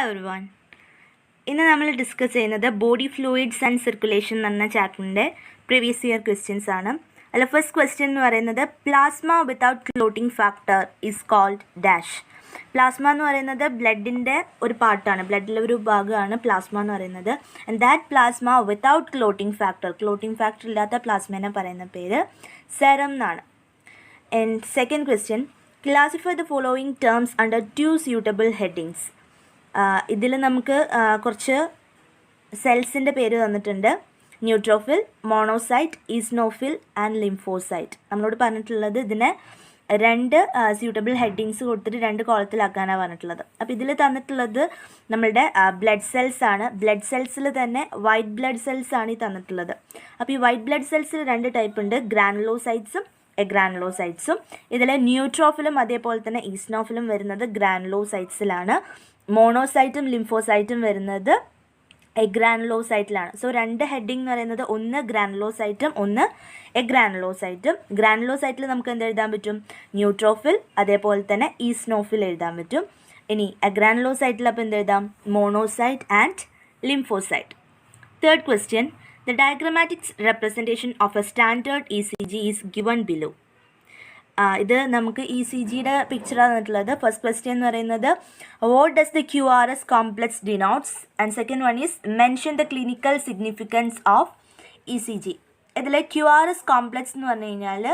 Hi everyone. ഇന്ന് നമ്മൾ discuss ചെയ്യുന്നത് ബോഡി ഫ്ലൂയിഡ്സ് ആൻഡ് സർക്കുലേഷൻ എന്ന് പറഞ്ഞ ചാപ്റ്ററിൻ്റെ പ്രീവിയസ് ഇയർ ക്വസ്റ്റ്യൻസ് ആണ്. അതിൽ ഫസ്റ്റ് ക്വസ്റ്റ്യൻ എന്ന് പറയുന്നത് plasma without clotting factor is called dash. Plasma എന്ന് പറയുന്നത് ബ്ലഡിൻ്റെ ഒരു പാർട്ടാണ്, ബ്ലഡിലെ ഒരു ഭാഗമാണ് പ്ലാസ്മ എന്ന് പറയുന്നത്. And that plasma without clotting factor ഇല്ലാത്ത പ്ലാസ്മേനെ പറയുന്ന പേര് സെറം എന്നാണ്. And second question, classify the following terms under 2 suitable headings. ഇതിൽ നമുക്ക് കുറച്ച് സെൽസിൻ്റെ പേര് തന്നിട്ടുണ്ട്. Neutrophil, monocyte, eosinophil and lymphocyte. നമ്മളോട് പറഞ്ഞിട്ടുള്ളത് ഇതിനെ 2 സ്യൂട്ടബിൾ ഹെഡിങ്സ് കൊടുത്തിട്ട് 2 കോളത്തിലാക്കാനാണ് പറഞ്ഞിട്ടുള്ളത്. അപ്പോൾ ഇതിൽ തന്നിട്ടുള്ളത് നമ്മളുടെ ബ്ലഡ് സെൽസ് ആണ്. ബ്ലഡ് സെൽസിൽ തന്നെ വൈറ്റ് ബ്ലഡ് സെൽസ് ആണ് ഈ തന്നിട്ടുള്ളത്. അപ്പോൾ ഈ വൈറ്റ് ബ്ലഡ് സെൽസിൽ 2 ടൈപ്പ് ഉണ്ട്, ഗ്രാനുലോസൈറ്റ്സും എഗ്രാനുലോസൈറ്റ്സും. ഇതിലെ ന്യൂട്രോഫിലും അതേപോലെ തന്നെ ഈസ്നോഫിലും വരുന്നത് ഗ്രാനുലോസൈറ്റ്സിലാണ്. മോണോസൈറ്റും ലിംഫോസൈറ്റും വരുന്നത് എഗ്രാനുലോസൈറ്റിലാണ്. സോ 2 ഹെഡിങ് എന്ന് പറയുന്നത് ഒന്ന് ഗ്രാനുലോസൈറ്റും ഒന്ന് എഗ്രാനുലോസൈറ്റും. ഗ്രാനുലോസൈറ്റിൽ നമുക്ക് എന്ത് എഴുതാൻ പറ്റും? ന്യൂട്രോഫിൽ അതേപോലെ തന്നെ ഈസ്നോഫിൽ എഴുതാൻ പറ്റും. ഇനി എഗ്രാനുലോസൈറ്റിൽ അപ്പോൾ എന്ത് എഴുതാം? Monocyte and lymphocyte. Third question, the diagrammatic representation of a standard ECG is given below. ഇത് നമുക്ക് ഇ സി ജിയുടെ പിക്ചറാണ് തന്നിട്ടുള്ളത്. ഫസ്റ്റ് ക്വസ്റ്റ്യൻ എന്ന് പറയുന്നത് what does the QRS complex denotes and second one is mention the clinical significance of ECG. ഇതിൽ QRS complex എന്ന് പറഞ്ഞു കഴിഞ്ഞാൽ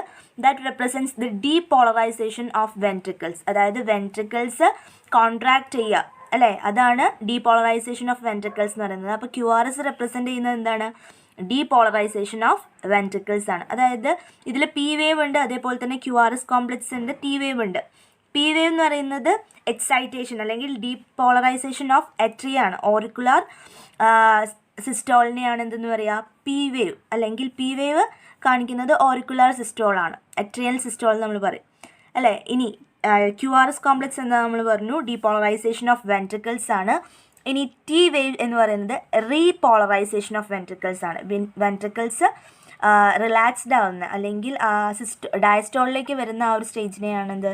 that represents the depolarisation of ventricles. അതായത് വെൻട്രിക്കിൾസ് കോൺട്രാക്ട് ചെയ്യുക അല്ലേ, അതാണ് ഡീപോളറൈസേഷൻ ഓഫ് വെൻട്രിക്കിൾസ് എന്ന് പറയുന്നത്. അപ്പോൾ QRS റെപ്രസെൻറ്റ് ചെയ്യുന്നത് എന്താണ്? ഡീപോളറൈസേഷൻ ഓഫ് വെൻട്രിക്കിൾസ് ആണ്. അതായത് ഇതിൽ P വേവ് ഉണ്ട്, അതേപോലെ തന്നെ QRS കോംപ്ലക്സ് ഉണ്ട്, T വേവ് ഉണ്ട്. P വേവ് എന്ന് പറയുന്നത് എക്സൈറ്റേഷൻ അല്ലെങ്കിൽ ഡീപോളറൈസേഷൻ ഓഫ് എട്രിയ ആണ്. ഓറിക്കുലാർ സിസ്റ്റോളിനെയാണ് എന്തെന്ന് പറയുക? P wave. അല്ലെങ്കിൽ P വേവ് കാണിക്കുന്നത് ഓറിക്കുലാർ സിസ്റ്റോളാണ്, എട്രിയൽ സിസ്റ്റോൾ നമ്മൾ പറയും അല്ലേ. ഇനി QRS കോംപ്ലക്സ് എന്താ നമ്മൾ പറഞ്ഞു? ഡീപോളറൈസേഷൻ ഓഫ് വെൻട്രിക്കിൾസ് ആണ്. ഇനി T വേവ് എന്ന് പറയുന്നത് റീപോളറൈസേഷൻ ഓഫ് വെൻട്രിക്കിൾസ് ആണ്. വെൻട്രിക്കിൾസ് റിലാക്സ്ഡ് ആവുന്ന അല്ലെങ്കിൽ ഡയസ്റ്റോളിലേക്ക് വരുന്ന ആ ഒരു സ്റ്റേജിനെയാണ് എന്ത്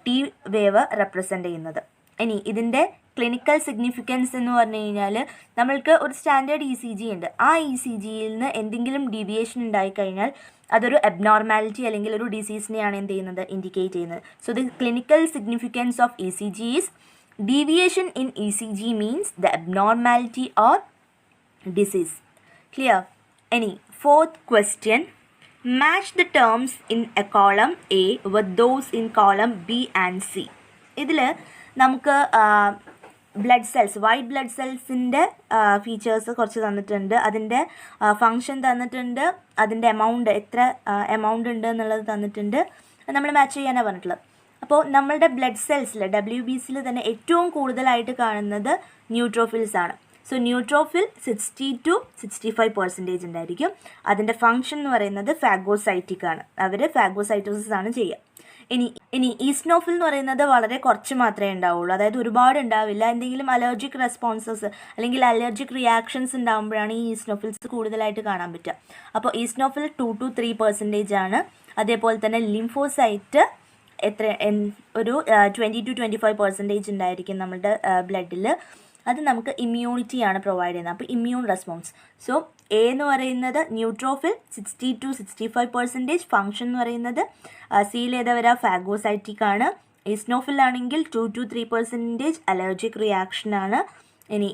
T വേവ് റെപ്രസെൻ്റ് ചെയ്യുന്നത്. ഇനി ഇതിൻ്റെ ക്ലിനിക്കൽ സിഗ്നിഫിക്കൻസ് എന്ന് പറഞ്ഞു കഴിഞ്ഞാൽ നമ്മൾക്ക് ഒരു സ്റ്റാൻഡേർഡ് ECG ഉണ്ട്. ആ ECGയിൽ നിന്ന് എന്തെങ്കിലും ഡീവിയേഷൻ ഉണ്ടായിക്കഴിഞ്ഞാൽ അതൊരു അബ്നോർമാലിറ്റി അല്ലെങ്കിൽ ഒരു ഡിസീസിനെയാണ് എന്ത് ചെയ്യുന്നത്? ഇൻഡിക്കേറ്റ് ചെയ്യുന്നത്. So the clinical significance of ECG is deviation in ECG means the abnormality or disease. Clear? Any fourth question, match the terms in a column A with those in column B and C. ഇതിൽ നമുക്ക് blood cells, white blood സെൽസിൻ്റെ features കുറച്ച് തന്നിട്ടുണ്ട്, അതിൻ്റെ function തന്നിട്ടുണ്ട്, അതിൻ്റെ amount എത്ര amount ഉണ്ട് എന്നുള്ളത് തന്നിട്ടുണ്ട്. നമ്മൾ മാച്ച് ചെയ്യാനാണ് പറഞ്ഞിട്ടുള്ളത്. അപ്പോൾ നമ്മളുടെ ബ്ലഡ് സെൽസിൽ WBCയിൽ തന്നെ ഏറ്റവും കൂടുതലായിട്ട് കാണുന്നത് ന്യൂട്രോഫിൽസ് ആണ്. സോ ന്യൂട്രോഫിൽ 60 to 65% ഉണ്ടായിരിക്കും. അതിൻ്റെ ഫങ്ഷൻ എന്ന് പറയുന്നത് ഫാഗോസൈറ്റിക് ആണ്. അവർ ഫാഗോസൈറ്റോസിസ് ആണ് ചെയ്യുക. ഇനി ഈസ്നോഫിൽ എന്ന് പറയുന്നത് വളരെ കുറച്ച് മാത്രമേ ഉണ്ടാവുള്ളൂ, അതായത് ഒരുപാട് ഉണ്ടാവില്ല. എന്തെങ്കിലും അലർജിക് റെസ്പോൺസസ് അല്ലെങ്കിൽ അലർജിക് റിയാക്ഷൻസ് ഉണ്ടാകുമ്പോഴാണ് ഈ ഈസ്നോഫിൽസ് കൂടുതലായിട്ട് കാണാൻ പറ്റുക. അപ്പോൾ ഈസ്നോഫിൽ 2 to 3% ആണ്. അതേപോലെ തന്നെ ലിംഫോസൈറ്റ് ഒരു 20 to 25% ഉണ്ടായിരിക്കും നമ്മുടെ ബ്ലഡിൽ. അത് നമുക്ക് ഇമ്മ്യൂണിറ്റിയാണ് പ്രൊവൈഡ് ചെയ്യുന്നത്. അപ്പോൾ ഇമ്മ്യൂൺ റെസ്പോൺസ്. സോ എ എന്ന് പറയുന്നത് ന്യൂട്രോഫിൽ 60 to 65%, ഫങ്ഷൻ എന്ന് പറയുന്നത് സിയിൽ ഏതാ വരിക? ഫാഗോസൈറ്റിക് ആണ്. ഈസ്നോഫിലാണെങ്കിൽ 2 to 3% അലർജിക് റിയാക്ഷൻ ആണ്. ഇനി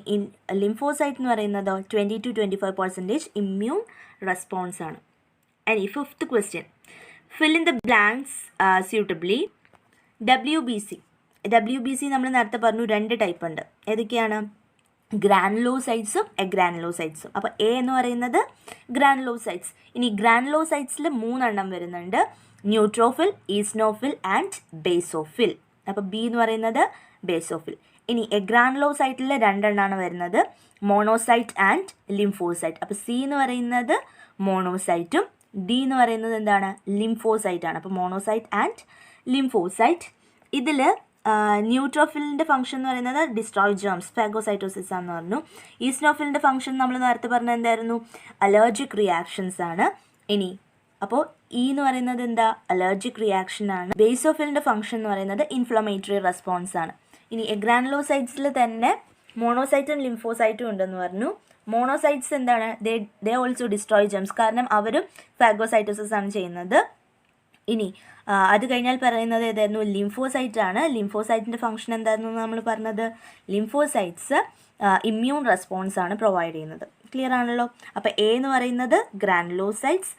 ലിംഫോസൈറ്റ് എന്ന് പറയുന്നത് 20 to 25% ഇമ്മ്യൂൺ റെസ്പോൺസ് ആണ്. ഇനി fifth question, fill in the blanks suitably. WBC നമ്മൾ നേരത്തെ പറഞ്ഞു 2 ടൈപ്പ് ഉണ്ട്. ഏതൊക്കെയാണ്? ഗ്രാനുലോസൈറ്റ്സും എഗ്രാനുലോസൈറ്റ്സും. അപ്പോൾ എ എന്ന് പറയുന്നത് ഗ്രാനുലോസൈറ്റ്സ്. ഇനി ഗ്രാനുലോസൈറ്റ്സിൽ 3 എണ്ണം വരുന്നുണ്ട്, ന്യൂട്രോഫിൽ, ഈസ്നോഫിൽ ആൻഡ് ബേസോഫിൽ. അപ്പോൾ ബി എന്ന് പറയുന്നത് ബേസോഫിൽ. ഇനി എഗ്രാനുലോസൈറ്റിൽ 2 എണ്ണമാണ് വരുന്നത്, മോണോസൈറ്റ് ആൻഡ് ലിംഫോസൈറ്റ്. അപ്പോൾ സി എന്ന് പറയുന്നത് മോണോസൈറ്റും ഡി എന്ന് പറയുന്നത് എന്താണ്? ലിംഫോസൈറ്റ് ആണ്. അപ്പോൾ മോണോസൈറ്റ് ആൻഡ് ലിംഫോസൈറ്റ്. ഇതിൽ ന്യൂട്രോഫിലിൻ്റെ ഫംഗ്ഷൻ എന്ന് പറയുന്നത് ഡിസ്ട്രോയ് ജേംസ്, ഫാഗോസൈറ്റോസിസ് ആണെന്ന് പറഞ്ഞു. ഈസ്നോഫിലിൻ്റെ ഫംഗ്ഷൻ നമ്മൾ നേരത്തെ പറഞ്ഞത് എന്തായിരുന്നു? അലർജിക് റിയാക്ഷൻസ് ആണ്. ഇനി അപ്പോൾ ഇ എന്ന് പറയുന്നത് എന്താ? അലർജിക് റിയാക്ഷൻ ആണ്. ബേസോഫിലിൻ്റെ ഫംഗ്ഷൻ എന്ന് പറയുന്നത് ഇൻഫ്ലമേറ്ററി റെസ്പോൺസ് ആണ്. ഇനി ഗ്രാനുലോസൈറ്റ്സിൽ തന്നെ മോണോസൈറ്റും ലിംഫോസൈറ്റും ഉണ്ടെന്ന് പറഞ്ഞു. മോണോസൈറ്റ്സ് എന്താണ്? ദേ ഓൾസോ ഡിസ്ട്രോയ് ജെംസ്, കാരണം അവരും ഫാഗോസൈറ്റോസിസ് ആണ് ചെയ്യുന്നത്. ഇനി അത് കഴിഞ്ഞാൽ പറയുന്നത് ഏതായിരുന്നു? ലിംഫോസൈറ്റ് ആണ്. ലിംഫോസൈറ്റിൻ്റെ ഫംഗ്ഷൻ എന്തായിരുന്നു നമ്മൾ പറഞ്ഞത്? ലിംഫോസൈറ്റ്സ് ഇമ്മ്യൂൺ റെസ്പോൺസ് ആണ് പ്രൊവൈഡ് ചെയ്യുന്നത്. ക്ലിയർ ആണല്ലോ? അപ്പോൾ എ എന്ന് പറയുന്നത് ഗ്രാനുലോസൈറ്റ്സ്,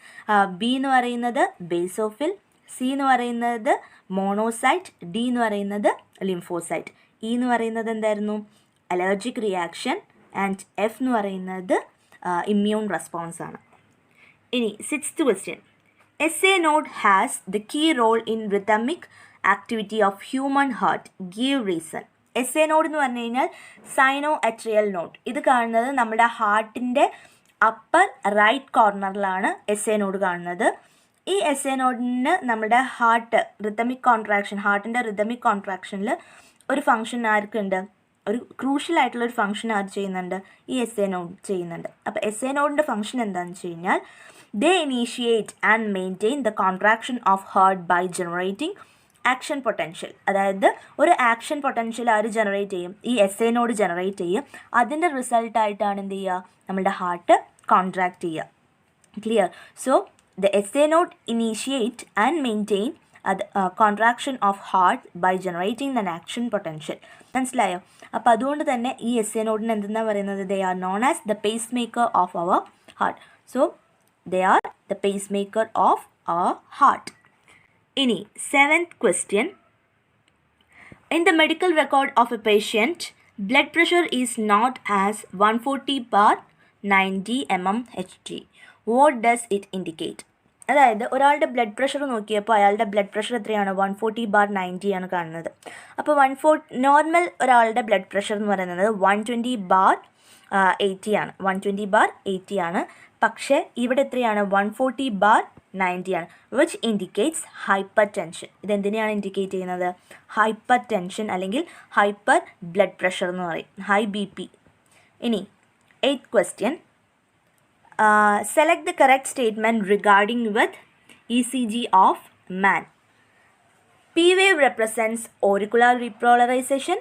ബി എന്ന് പറയുന്നത് ബേസോഫിൽ, സി എന്ന് പറയുന്നത് മോണോസൈറ്റ്, ഡി എന്ന് പറയുന്നത് ലിംഫോസൈറ്റ്, ഇ എന്ന് പറയുന്നത് എന്തായിരുന്നു? അലർജിക് റിയാക്ഷൻ, ആൻഡ് എഫ് എന്ന് പറയുന്നത് ഇമ്മ്യൂൺ റെസ്പോൺസ് ആണ്. ഇനി 6th question. SA node has the key role in rhythmic activity of human heart. Give reason. SA node എന്ന് പറഞ്ഞു കഴിഞ്ഞാൽ സൈനോ അട്രിയൽ നോഡ്. ഇത് കാണുന്നത് നമ്മുടെ ഹാർട്ടിൻ്റെ അപ്പർ റൈറ്റ് കോർണറിലാണ് SA നോഡ് കാണുന്നത്. ഈ SA നോഡിന് നമ്മുടെ ഹാർട്ടിൻ്റെ റിതമിക് കോൺട്രാക്ഷനിൽ ഒരു ഫംഗ്ഷൻ ആർക്കുണ്ട്? ഒരു ക്രൂഷ്യൽ ആയിട്ടുള്ള ഒരു ഫംഗ്ഷൻ ആര് ചെയ്യുന്നുണ്ട്? ഈ SA നോഡ് ചെയ്യുന്നുണ്ട്. അപ്പോൾ SA നോഡിൻ്റെ ഫംഗ്ഷൻ എന്താണെന്ന് വെച്ച് കഴിഞ്ഞാൽ they initiate and maintain the contraction of heart by generating action potential. അതായത് ഒരു ആക്ഷൻ പൊട്ടൻഷ്യൽ ആര് ജനറേറ്റ് ചെയ്യും? ഈ SA നോഡ് ജനറേറ്റ് ചെയ്യും. അതിൻ്റെ റിസൾട്ടായിട്ടാണ് എന്ത് ചെയ്യുക? നമ്മുടെ ഹാർട്ട് കോൺട്രാക്ട് ചെയ്യുക. Clear? So the SA node initiate and maintain contraction of heart by generating an action potential. മനസ്സിലായോ? അപ്പോൾ അതുകൊണ്ട് തന്നെ ഈ SA നോഡിന് എന്തെന്നാ പറയുന്നത്? they are known as the pacemaker of our heart. So they are the pacemaker of our heart. Ini 7th question. In the medical record of a patient, blood pressure is not as 140/90 mmHg. What does it indicate? അതായത് ഒരാളുടെ blood pressure നോക്കിയപ്പോൾ അയാളുടെ blood pressure എത്രയാണ്? 140/90 ആണ് കാണുന്നത്. അപ്പോൾ normal ഒരാളുടെ blood pressure എന്ന് പറയുന്നത് 120/80 ആണ്. 120/80 ആണ്. പക്ഷേ ഇവിടെ എത്രയാണ്? 140/90 ആണ്. Which indicates hypertension. ഇതെന്തിനെയാണ് ഇൻഡിക്കേറ്റ് ചെയ്യുന്നത്? ഹൈപ്പർ ടെൻഷൻ അല്ലെങ്കിൽ ഹൈപ്പർ ബ്ലഡ് പ്രഷർ എന്ന് പറയും, ഹൈ BP. ഇനി 8th question. Select the correct statement regarding with ECG of man. P wave represents auricular repolarization.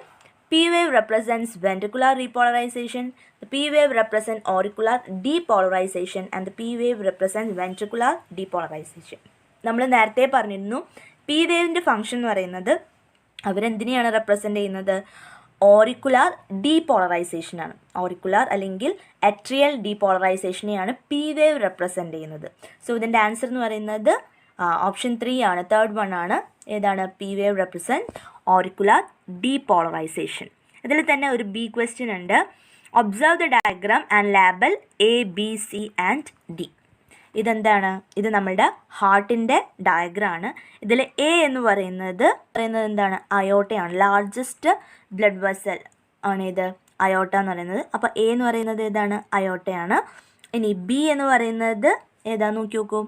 P wave represents ventricular repolarization. The P wave represents auricular depolarization and the P wave represents ventricular depolarization. നമ്മൾ നേരത്തെ പറഞ്ഞിരുന്നു P വേവിൻ്റെ function എന്ന് പറയുന്നത് അവരെന്തിനെയാണ് represent ചെയ്യുന്നത്? Auricular depolarisation ആണ്. Auricular അല്ലെങ്കിൽ അട്രിയൽ ഡീപോളറൈസേഷനെയാണ് P wave represent ചെയ്യുന്നത്. So ഇതിൻ്റെ ആൻസർ എന്ന് പറയുന്നത് ഓപ്ഷൻ 3 ആണ്, 3rd വൺ ആണ്. ഏതാണ്? P wave represent auricular depolarisation. ഇതിൽ തന്നെ ഒരു B ക്വസ്റ്റ്യൻ ഉണ്ട്. Observe the diagram and label ABC and D. ഇതെന്താണ്? ഇത് നമ്മളുടെ ഹാർട്ടിൻ്റെ ഡയഗ്രാമാണ്. ഇതിൽ A എന്ന് പറയുന്നത് എന്താണ്? അയോട്ടയാണ്. ലാർജസ്റ്റ് ബ്ലഡ് വെസൽ ആണ് ഇത് അയോട്ട എന്ന് പറയുന്നത്. അപ്പോൾ A എന്ന് പറയുന്നത് ഏതാണ്? അയോട്ടയാണ്. ഇനി B എന്ന് പറയുന്നത് ഏതാ നോക്കി നോക്കൂ.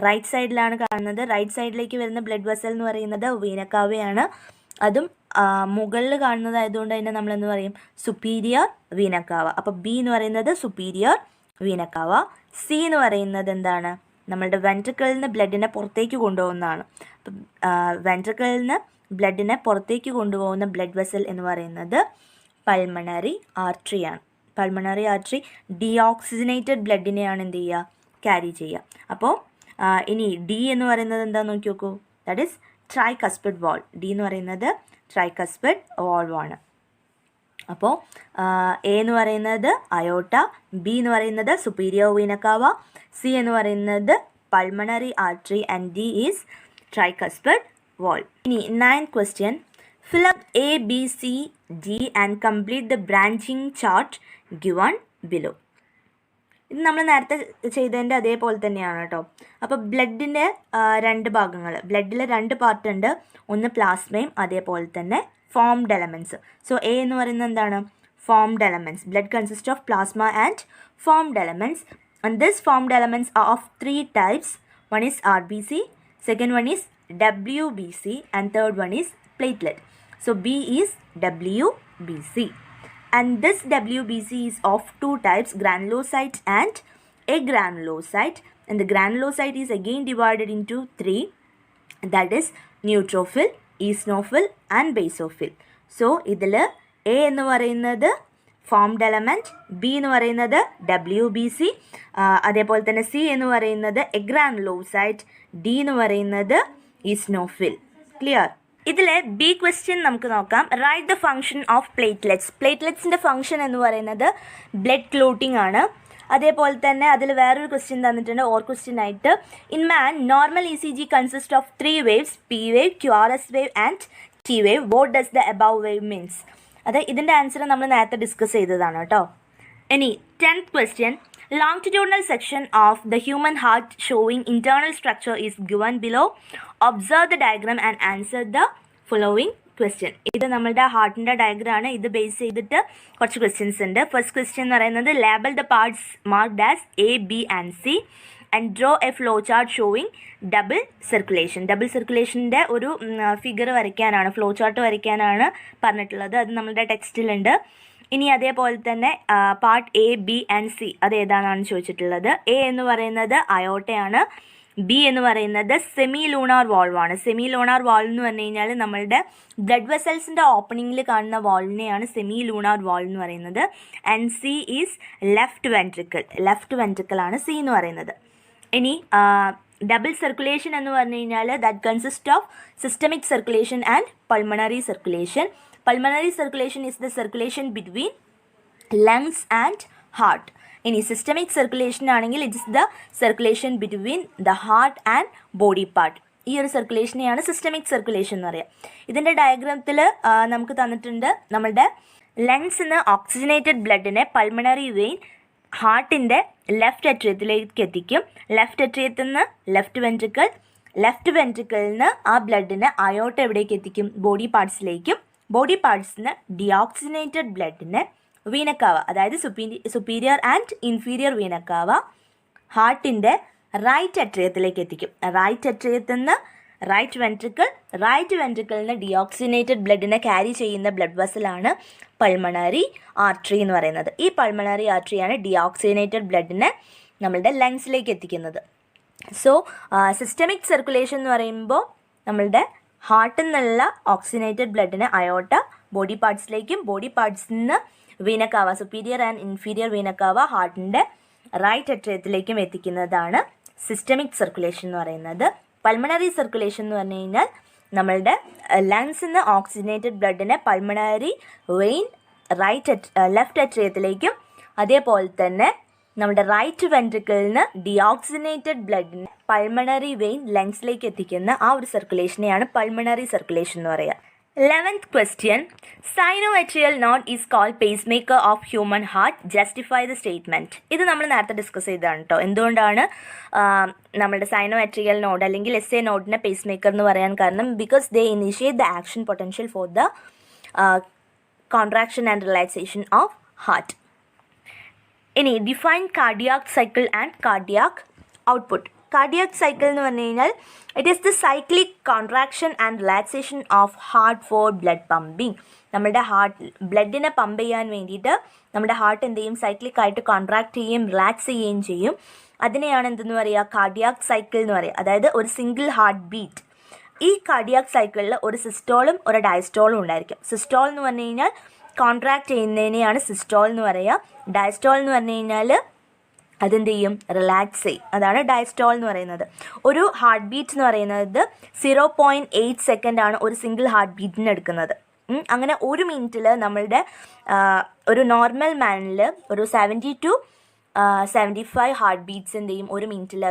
റൈറ്റ് സൈഡിലാണ് കാണുന്നത്. റൈറ്റ് സൈഡിലേക്ക് വരുന്ന ബ്ലഡ് വെസൽ എന്ന് പറയുന്നത് വീനക്കാവയാണ്. അതും മുകളിൽ കാണുന്നതായതുകൊണ്ട് തന്നെ നമ്മളെന്ന് പറയും സുപ്പീരിയർ വീനക്കാവ. അപ്പോൾ B എന്ന് പറയുന്നത് സുപ്പീരിയർ വീനക്കാവ. C എന്ന് പറയുന്നത് എന്താണ്? നമ്മളുടെ വെൻട്രിക്കിളിൽ നിന്ന് ബ്ലഡിനെ പുറത്തേക്ക് കൊണ്ടുപോകുന്നതാണ്. അപ്പം വെൻട്രിക്കിളിൽ നിന്ന് ബ്ലഡിനെ പുറത്തേക്ക് കൊണ്ടുപോകുന്ന ബ്ലഡ് വെസൽ എന്ന് പറയുന്നത് പൾമണറി ആർട്ടറിയാണ്. പൾമണറി ആർട്ടറി ഡീഓക്സിജനേറ്റഡ് ബ്ലഡിനെയാണ് എന്ത് ചെയ്യുക? ക്യാരി ചെയ്യുക. അപ്പോൾ ഇനി D എന്ന് പറയുന്നത് എന്താണെന്ന് നോക്കി നോക്കൂ. That is tricuspid valve. D എന്ന് പറയുന്നത് ട്രൈകസ്പിഡ് വാൾവാണ്. അപ്പോൾ A എന്ന് പറയുന്നത് അയോട്ട, B എന്ന് പറയുന്നത് സുപ്പീരിയർ വീനക്കാവ, C എന്ന് പറയുന്നത് pulmonary artery and D is tricuspid valve. ഇനി 9th question. Fill up A, B, C, D and complete the branching chart given below. ഇത് നമ്മൾ നേരത്തെ ചെയ്തതിൻ്റെ അതേപോലെ തന്നെയാണ് കേട്ടോ. അപ്പോൾ ബ്ലഡിൻ്റെ 2 ഭാഗങ്ങൾ, ബ്ലഡിൽ 2 പാർട്ട് ഉണ്ട്. ഒന്ന് പ്ലാസ്മയും അതേപോലെ തന്നെ ഫോംഡ് എലമെൻറ്റ്സ്. സോ A എന്ന് പറയുന്നത് എന്താണ്? Formed elements. Blood consist of plasma and formed elements. And this formed elements are of 3 types. One is RBC, second one is WBC and third one is platelet. So B is WBC. And this WBC is of 2 types, granulocyte and agranulocyte. And the granulocyte is again divided into 3, that is neutrophil, eosinophil and basophil. So ഇതിൽ A എന്ന് പറയുന്നത് formed element, B എന്ന് പറയുന്നത് WBC, അതേപോലെ തന്നെ C എന്ന് പറയുന്നത് എഗ്രാനുലോസൈറ്റ്, D എന്ന് പറയുന്നത് ഈസ്നോഫിൽ. ക്ലിയർ? ഇതിലെ ബി ക്വസ്റ്റ്യൻ നമുക്ക് നോക്കാം. Write the function of platelets. പ്ലേറ്റ്ലെറ്റ്സിൻ്റെ ഫങ്ഷൻ എന്ന് പറയുന്നത് ബ്ലഡ് ക്ലോട്ടിംഗ് ആണ്. അതേപോലെ തന്നെ അതിൽ വേറൊരു ക്വസ്റ്റ്യൻ തന്നിട്ടുണ്ട്, ഓർ ക്വസ്റ്റ്യൻ ആയിട്ട്. In man normal ECG consist of 3 waves, P wave, QRS wave and T wave. What does the above wave means? അത് ഇതിൻ്റെ ആൻസർ നമ്മൾ നേരത്തെ ഡിസ്കസ് ചെയ്തതാണ് കേട്ടോ. ഇനി 10th question. Longitudinal section of the human heart showing internal structure is given below. Observe the diagram and answer the following question. ഇത് നമ്മളുടെ ഹാർട്ടിൻ്റെ ഡയഗ്രാമാണ്. ഇത് ബേസ് ചെയ്തിട്ട് കുറച്ച് ക്വസ്റ്റ്യൻസ് ഉണ്ട്. ഫസ്റ്റ് ക്വസ്റ്റ്യൻ എന്ന് പറയുന്നത് label the parts marked as A, B and C and draw a flow chart showing double circulation. Double സർക്കുലേഷൻ്റെ ഒരു ഫിഗർ വരയ്ക്കാനാണ്, ഫ്ലോ ചാർട്ട് വരയ്ക്കാനാണ് പറഞ്ഞിട്ടുള്ളത്. അത് നമ്മളുടെ ടെക്സ്റ്റിലുണ്ട്. ഇനി അതേപോലെ തന്നെ part A, B and C അത് ഏതാണെന്നാണ് ചോദിച്ചിട്ടുള്ളത്. A എന്ന് പറയുന്നത് അയോട്ടയാണ്. ബി എന്ന് പറയുന്നത് സെമി ലൂണാർ വാൾവാണ്. സെമി ലൂണാർ വാൾവ് എന്ന് പറഞ്ഞു കഴിഞ്ഞാൽ നമ്മളുടെ ബ്ലഡ് വെസൽസിൻ്റെ ഓപ്പണിങ്ങിൽ കാണുന്ന വാൾവിനെയാണ് സെമി ലൂണാർ വാൾവ് എന്ന് പറയുന്നത്. And C is left ventricle. Left ventricle ആണ് സി എന്ന് പറയുന്നത്. ഇനി ഡബിൾ സർക്കുലേഷൻ എന്ന് പറഞ്ഞു കഴിഞ്ഞാൽ that consist of systemic circulation and pulmonary circulation. Pulmonary circulation is the circulation between lungs and heart. ഇനി സിസ്റ്റമിക് സർക്കുലേഷൻ ആണെങ്കിൽ it is the circulation between the heart and body part. ഈ ഒരു സർക്കുലേഷനെയാണ് systemic circulation എന്ന് പറയുക. ഇതിൻ്റെ ഡയഗ്രാമത്തിൽ നമുക്ക് തന്നിട്ടുണ്ട് നമ്മളുടെ ലങ്സിൽ നിന്ന് ഓക്സിജനേറ്റഡ് ബ്ലഡിനെ പൾമണറി വെയിൻ ഹാർട്ടിൻ്റെ ലെഫ്റ്റ് അട്രിയത്തിലേക്ക് എത്തിക്കും. ലെഫ്റ്റ് അട്രിയത്തിൽ നിന്ന് ലെഫ്റ്റ് വെൻട്രിക്കിൾ, ലെഫ്റ്റ് വെൻട്രിക്കിളിൽ നിന്ന് ആ ബ്ലഡിനെ അയോട്ട എവിടേക്ക് എത്തിക്കും? ബോഡി പാർട്സിലേക്കും. ബോഡി പാർട്സിന് ഡിയോക്സിനേറ്റഡ് ബ്ലഡിനെ വീനക്കാവ, അതായത് സുപ്പീരിയർ ആൻഡ് ഇൻഫീരിയർ വീനക്കാവ ഹാർട്ടിൻ്റെ റൈറ്റ് അട്രിയത്തിലേക്ക് എത്തിക്കും. റൈറ്റ് അട്രിയത്തിൽ നിന്ന് റൈറ്റ് വെൻട്രിക്കിളിൽ നിന്ന് ഡിയോക്സിനേറ്റഡ് ബ്ലഡിനെ ക്യാരി ചെയ്യുന്ന ബ്ലഡ് വെസലാണ് പൾമണറി ആർട്ടറി എന്ന് പറയുന്നത്. ഈ പൾമണറി ആർട്ടറിയാണ് ഡിയോക്സിനേറ്റഡ് ബ്ലഡിനെ നമ്മളുടെ ലങ്സിലേക്ക് എത്തിക്കുന്നത്. സോ സിസ്റ്റമിക് സർക്കുലേഷൻ എന്ന് പറയുമ്പോൾ നമ്മളുടെ ഹാർട്ടിൽ നിന്നുള്ള ഓക്സിജനേറ്റഡ് ബ്ലഡിനെ അയോട്ട ബോഡി പാർട്സിലേക്കും, ബോഡി പാർട്സിൽ നിന്ന് vena cava, superior and inferior vena cava ഹാർട്ടിൻ്റെ റൈറ്റ് അട്രിയത്തിലേക്കും എത്തിക്കുന്നതാണ് സിസ്റ്റമിക് സർക്കുലേഷൻ എന്ന് പറയുന്നത്. പൾമണറി സർക്കുലേഷൻ എന്ന് പറഞ്ഞു കഴിഞ്ഞാൽ നമ്മളുടെ ലങ്സിൽ നിന്ന് ഓക്സിജനേറ്റഡ് ബ്ലഡിനെ പൾമണറി വെയിൻ ലെഫ്റ്റ് അട്രിയത്തിലേക്കും, അതേപോലെ തന്നെ നമ്മുടെ റൈറ്റ് വെൻട്രിക്കിളിൽ നിന്ന് ഡിയോക്സിനേറ്റഡ് ബ്ലഡിനെ പൾമണറി വെയിൻ ലങ്സിലേക്ക് എത്തിക്കുന്ന ആ ഒരു സർക്കുലേഷനെയാണ് പൾമണറി സർക്കുലേഷൻ എന്ന് പറയുക. 11th question. Sinoatrial node is called pacemaker of human heart. Justify the statement. ഇത് നമ്മൾ നേരത്തെ ഡിസ്കസ് ചെയ്തതാണ് കേട്ടോ. എന്തുകൊണ്ടാണ് നമ്മുടെ സൈനോഅട്രിയൽ നോഡ് അല്ലെങ്കിൽ SA നോഡിനെ പേസ് മേക്കർ എന്ന് പറയാൻ കാരണം? Because they initiate the action potential for the contraction and relaxation of heart. ഇനി define cardiac cycle and cardiac output. Cardiac cycle എന്ന് പറഞ്ഞു കഴിഞ്ഞാൽ it is the cyclic contraction and relaxation of heart for blood pumping. നമ്മുടെ ബ്ലഡിനെ pump ചെയ്യാൻ വേണ്ടിയിട്ട് നമ്മുടെ heart എന്ത് ചെയ്യും? സൈക്ലിക്കായിട്ട് കോൺട്രാക്ട് ചെയ്യുകയും റിലാക്സ് ചെയ്യുകയും ചെയ്യും. അതിനെയാണ് എന്തെന്ന് പറയുക? കാർഡിയാക് സൈക്കിൾ എന്ന് പറയുക. അതായത് ഒരു സിംഗിൾ ഹാർട്ട് ബീറ്റ്. ഈ കാർഡിയാക് സൈക്കിളിൽ ഒരു സിസ്റ്റോളും ഒരു ഡയസ്റ്റോളും ഉണ്ടായിരിക്കും. സിസ്റ്റോൾ എന്ന് പറഞ്ഞു കഴിഞ്ഞാൽ കോൺട്രാക്ട് ചെയ്യുന്നതിനെയാണ് സിസ്റ്റോൾ എന്ന് പറയുക. ഡയസ്റ്റോൾ എന്ന് പറഞ്ഞു കഴിഞ്ഞാൽ അതെന്ത് ചെയ്യും? റിലാക്സ് ചെയ്യും. അതാണ് ഡയസ്റ്റോൾ എന്ന് പറയുന്നത്. ഒരു ഹാർട്ട് ബീറ്റ് എന്ന് പറയുന്നത് 0.8 സെക്കൻഡ് ആണ് ഒരു സിംഗിൾ ഹാർട്ട് ബീറ്റിന് എടുക്കുന്നത്. അങ്ങനെ ഒരു മിനിറ്റിൽ നമ്മളുടെ ഒരു നോർമൽ മാനിൽ ഒരു 70 to 75 ഹാർട്ട് ബീറ്റ്സ് എന്ത് ചെയ്യും? ഒരു മിനിറ്റിൽ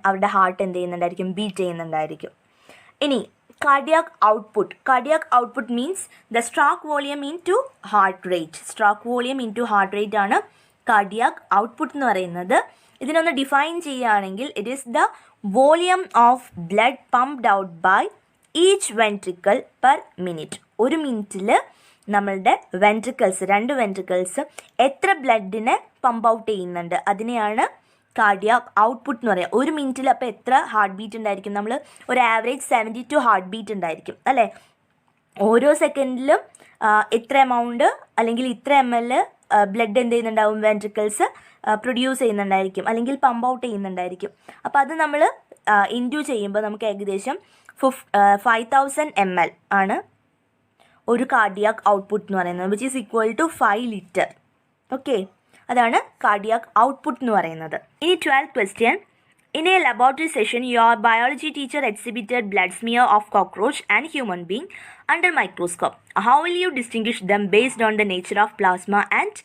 അവരുടെ ഹാർട്ട് എന്ത് ചെയ്യുന്നുണ്ടായിരിക്കും? ബീറ്റ് ചെയ്യുന്നുണ്ടായിരിക്കും. ഇനി cardiac output. Cardiac output means the stroke volume into heart rate. Stroke volume into heart rate ആണ് കാർഡിയാക് ഔട്ട്പുട്ട് എന്ന് പറയുന്നത്. ഇതിനൊന്ന് ഡിഫൈൻ ചെയ്യുകയാണെങ്കിൽ it is the volume of blood pumped out by each ventricle per minute. ഒരു മിനിറ്റിൽ നമ്മളുടെ ventricles, 2 ventricles എത്ര ബ്ലഡിനെ pump out ചെയ്യുന്നുണ്ട് അതിനെയാണ് കാർഡിയാക് ഔട്ട്പുട്ട് എന്ന് പറയുക. ഒരു മിനിറ്റിൽ അപ്പോൾ എത്ര ഹാർട്ട് ബീറ്റ് ഉണ്ടായിരിക്കും? നമ്മൾ ഒരു ആവറേജ് 72 ഹാർട്ട് ബീറ്റ് ഉണ്ടായിരിക്കും അല്ലേ? ഓരോ സെക്കൻഡിലും ഇത്ര എമൗണ്ട് അല്ലെങ്കിൽ ഇത്ര ml ബ്ലഡ് എന്ത് ചെയ്യുന്നുണ്ടാവും? വെൻട്രിക്കിൾസ് പ്രൊഡ്യൂസ് ചെയ്യുന്നുണ്ടായിരിക്കും അല്ലെങ്കിൽ പമ്പ് ഔട്ട് ചെയ്യുന്നുണ്ടായിരിക്കും. അപ്പോൾ അത് നമ്മൾ ഇൻഡ്യൂ ചെയ്യുമ്പോൾ നമുക്ക് ഏകദേശം 5000 ml ആണ് ഒരു കാർഡിയാക് ഔട്ട്പുട്ട് എന്ന് പറയുന്നത്, which is equal to 5 litre. Okay, അതാണ് കാർഡിയാക് ഔട്ട്പുട്ട് എന്ന് പറയുന്നത്. ഇനി 12th question. In a laboratory session, your biology teacher exhibited blood smear of cockroach and human being under microscope. How will you distinguish them based on the nature of plasma and